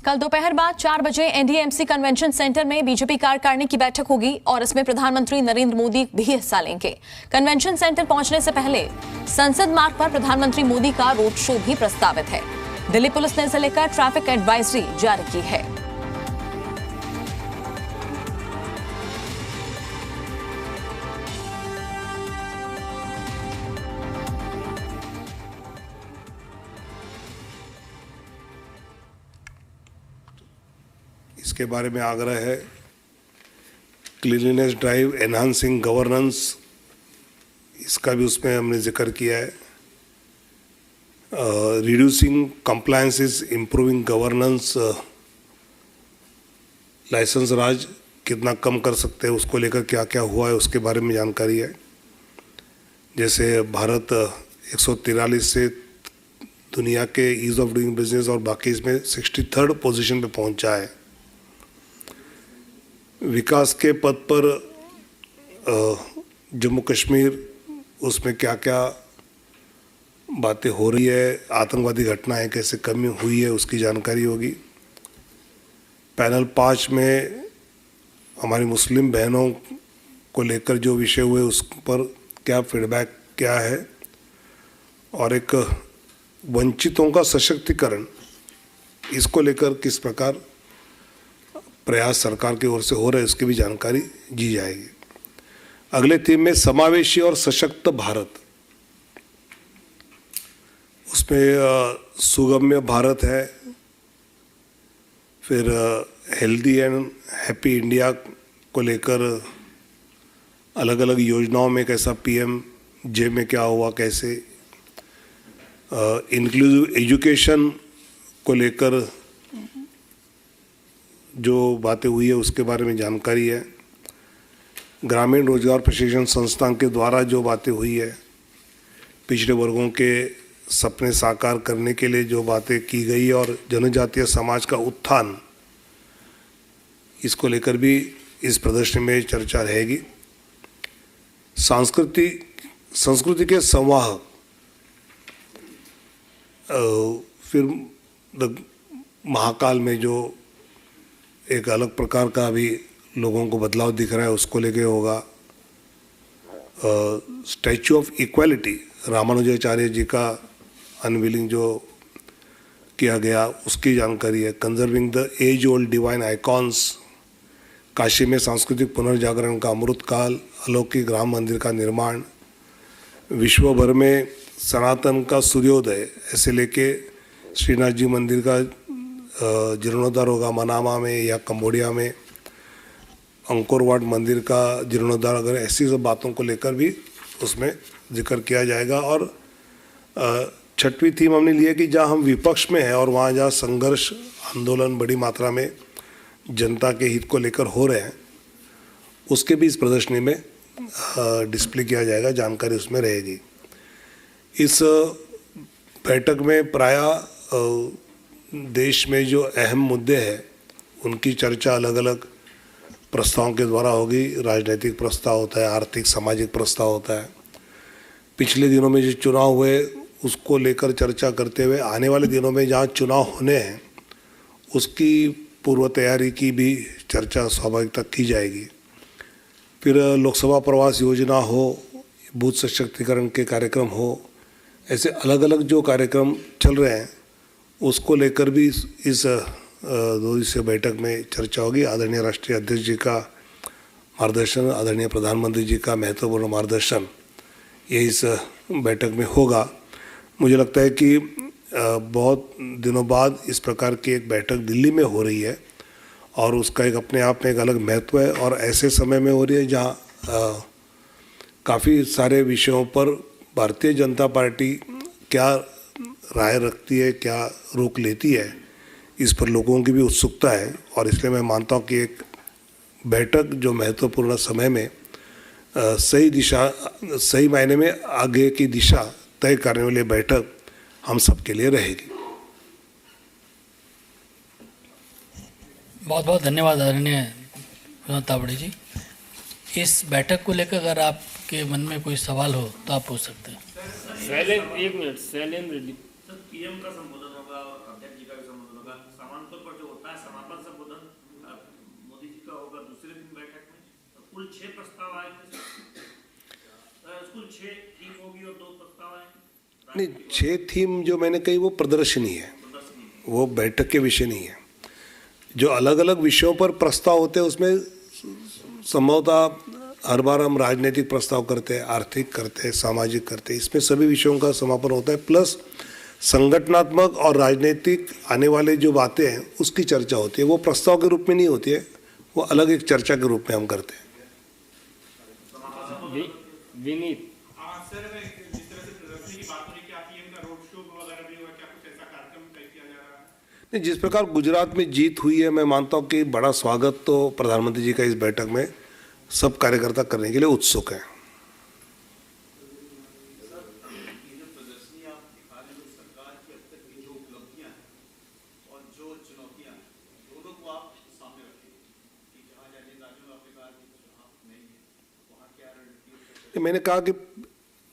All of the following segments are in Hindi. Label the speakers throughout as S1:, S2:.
S1: कल दोपहर बाद 4 बजे एनडीएमसी कन्वेंशन सेंटर में बीजेपी कार्यकारिणी की बैठक होगी और इसमें प्रधानमंत्री नरेंद्र मोदी भी हिस्सा लेंगे। कन्वेंशन सेंटर पहुंचने से पहले संसद मार्ग पर प्रधानमंत्री मोदी का रोड शो भी प्रस्तावित है। दिल्ली पुलिस ने इसे लेकर ट्रैफिक एडवाइजरी जारी की है।
S2: इसके बारे में आग्रह है क्लीनलीनेस ड्राइव एनहांसिंग गवर्नेंस, इसका भी उसमें हमने जिक्र किया है। Reducing compliances, improving governance, license raj कितना कम कर सकते हैं उसको लेकर क्या क्या हुआ है उसके बारे में जानकारी है। जैसे भारत 143 से दुनिया के ईज ऑफ डूइंग बिजनेस और बाकी इसमें 63rd पोजीशन पे पहुंचा है। विकास के पद पर जम्मू कश्मीर, उसमें क्या क्या बातें हो रही है, आतंकवादी घटनाएं कैसे कमी हुई है उसकी जानकारी होगी। पैनल 5 में हमारी मुस्लिम बहनों को लेकर जो विषय हुए उस पर क्या फीडबैक क्या है, और एक वंचितों का सशक्तिकरण, इसको लेकर किस प्रकार प्रयास सरकार की ओर से हो रहे हैं उसकी भी जानकारी दी जाएगी। अगले थीम में समावेशी और सशक्त भारत, उसमें सुगम्य भारत है, फिर हेल्दी एंड हैप्पी इंडिया को लेकर अलग अलग योजनाओं में कैसा PMJ में क्या हुआ, कैसे इंक्लूसिव एजुकेशन को लेकर जो बातें हुई है उसके बारे में जानकारी है। ग्रामीण रोजगार प्रशिक्षण संस्थान के द्वारा जो बातें हुई है, पिछड़े वर्गों के सपने साकार करने के लिए जो बातें की गई और जनजातीय समाज का उत्थान, इसको लेकर भी इस प्रदर्शनी में चर्चा रहेगी। संस्कृति के संवाहक, फिर महाकाल में जो एक अलग प्रकार का भी लोगों को बदलाव दिख रहा है उसको लेके होगा। Statue of equality, Ramanujacharya ji का अनवीलिंग जो किया गया उसकी जानकारी है। Conserving the age old divine icons, Kashi में सांस्कृतिक पुनर्जागरण का अमृत काल, अलौकिक राम मंदिर का निर्माण, विश्व भर में सनातन का सूर्योदय, ऐसे लेके श्रीनाथ जी मंदिर का जीर्णोद्धार होगा मनामा में या कंबोडिया में, अंकोर वाट मंदिर का जीर्णोद्धार, अगर ऐसी सब बातों को लेकर भी उसमें जिक्र किया जाएगा। और 6वीं थीम हमने ली है कि जहाँ हम विपक्ष में हैं और वहाँ जहाँ संघर्ष आंदोलन बड़ी मात्रा में जनता के हित को लेकर हो रहे हैं, उसके भी इस प्रदर्शनी में डिस्प्ले किया जाएगा, जानकारी उसमें रहेगी। इस बैठक में प्रायः देश में जो अहम मुद्दे हैं उनकी चर्चा अलग अलग प्रस्तावों के द्वारा होगी। राजनीतिक प्रस्ताव होता है, आर्थिक सामाजिक प्रस्ताव होता है। पिछले दिनों में जो चुनाव हुए उसको लेकर चर्चा करते हुए आने वाले दिनों में जहाँ चुनाव होने हैं उसकी पूर्व तैयारी की भी चर्चा स्वाभाविकता की जाएगी। फिर लोकसभा प्रवास योजना हो, बूथ सशक्तिकरण के कार्यक्रम हो, ऐसे अलग अलग जो कार्यक्रम चल रहे हैं उसको लेकर भी इस 2 दिवसीय बैठक में चर्चा होगी। आदरणीय राष्ट्रीय अध्यक्ष जी का मार्गदर्शन, आदरणीय प्रधानमंत्री जी का महत्वपूर्ण मार्गदर्शन ये इस बैठक में होगा। मुझे लगता है कि बहुत दिनों बाद इस प्रकार की एक बैठक दिल्ली में हो रही है और उसका एक अपने आप में एक अलग महत्व है, और ऐसे समय में हो रही है जहाँ काफ़ी सारे विषयों पर भारतीय जनता पार्टी क्या राय रखती है, क्या रोक लेती है, इस पर लोगों की भी उत्सुकता है। और इसलिए मैं मानता हूँ कि एक बैठक जो महत्वपूर्ण समय में सही मायने में आगे की दिशा तय करने वाली बैठक हम सबके लिए रहेगी।
S3: बहुत बहुत धन्यवाद आदरणीय विनोद तावड़े जी। इस बैठक को लेकर अगर आपके मन में कोई सवाल हो तो आप पूछ सकते हैं।
S4: एक मिनट, शैलेंद्र
S5: पीएम का संबोधन होगा और अध्यक्ष जी का भी संबोधन होगा, सामान्य तौर पर जो
S4: कुल 6 प्रस्ताव आए थे। कुल 6 थीम होगी और 2 प्रस्ताव आए।
S2: नहीं, 6 थीम जो मैंने कही वो प्रदर्शनी है, वो बैठक के विषय नहीं है। जो अलग अलग विषयों पर प्रस्ताव होते हैं उसमें संभवतः हर बार हम राजनीतिक प्रस्ताव करते हैं, आर्थिक करते हैं, सामाजिक करते हैं, इसमें सभी विषयों का समापन होता है। प्लस संगठनात्मक और राजनीतिक आने वाले जो बातें हैं उसकी चर्चा होती है। वो प्रस्ताव के रूप में नहीं होती है, वो अलग एक चर्चा के रूप में हम करते हैं।
S5: विनीत
S6: सर, जिस तरह से प्रदर्शनी की बात हो रही है, क्या पीएम का रोड शो वगैरह भी होगा, क्या कुछ ऐसा कार्यक्रम तय किया जा रहा है?
S2: नहीं, जिस प्रकार गुजरात में जीत हुई है, मैं मानता हूँ कि बड़ा स्वागत तो प्रधानमंत्री जी का इस बैठक में सब कार्यकर्ता करने के लिए उत्सुक हैं। मैंने कहा कि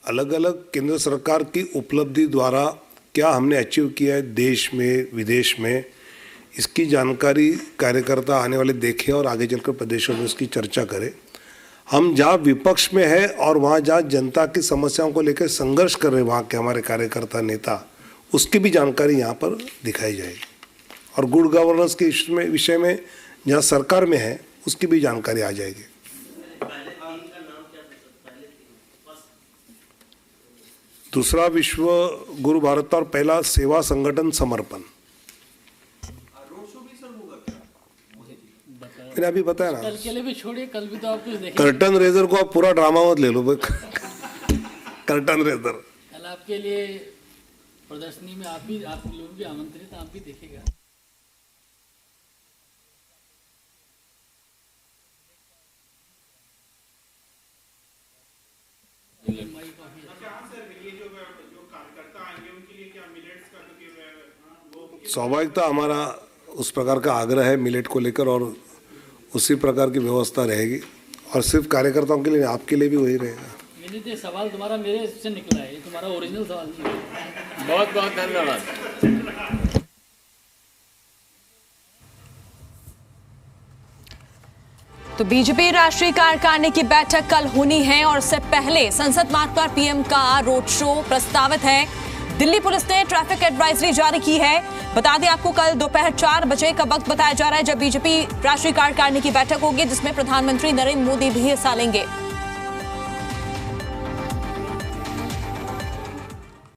S2: अलग अलग केंद्र सरकार की उपलब्धि द्वारा क्या हमने अचीव किया है देश में विदेश में, इसकी जानकारी कार्यकर्ता आने वाले देखें और आगे चलकर प्रदेशों में उसकी चर्चा करें। हम जहाँ विपक्ष में है और वहाँ जहाँ जनता की समस्याओं को लेकर संघर्ष कर रहे हैं वहाँ के हमारे कार्यकर्ता नेता, उसकी भी जानकारी यहाँ पर दिखाई जाएगी। और गुड गवर्नेंस के विषय में जहाँ सरकार में है उसकी भी जानकारी आ जाएगी। दूसरा विश्व गुरु भारत और पहला सेवा संगठन समर्पण। मैंने अभी बताया ना,
S3: कल के लिए भी छोड़िए, कल भी तो आप कुछ देखेंगे।
S2: कर्टन रेजर को आप पूरा ड्रामा मत ले लो कर्टन रेजर
S3: कल आपके लिए प्रदर्शनी में आप लोग भी आमंत्रित, आप भी देखेगा।
S2: स्वाभाविकता हमारा उस प्रकार का आग्रह है मिलेट को लेकर और उसी प्रकार की व्यवस्था रहेगी। और सिर्फ कार्यकर्ताओं के लिए, आपके लिए भी वही रहेगा।
S3: ये सवाल तुम्हारा मेरे से निकला है, ये तुम्हारा ओरिजिनल सवाल नहीं है।
S5: बहुत बहुत धन्यवाद।
S1: तो बीजेपी राष्ट्रीय कार्यकारिणी की बैठक कल होनी है और इससे पहले संसद मार्ग पर पीएम का रोड शो प्रस्तावित है। दिल्ली पुलिस ने ट्रैफिक एडवाइजरी जारी की है। बता दें आपको, कल दोपहर 4 बजे का वक्त बताया जा रहा है जब बीजेपी राष्ट्रीय कार्यकारिणी की बैठक होगी, जिसमें प्रधानमंत्री नरेंद्र मोदी भी हिस्सा लेंगे।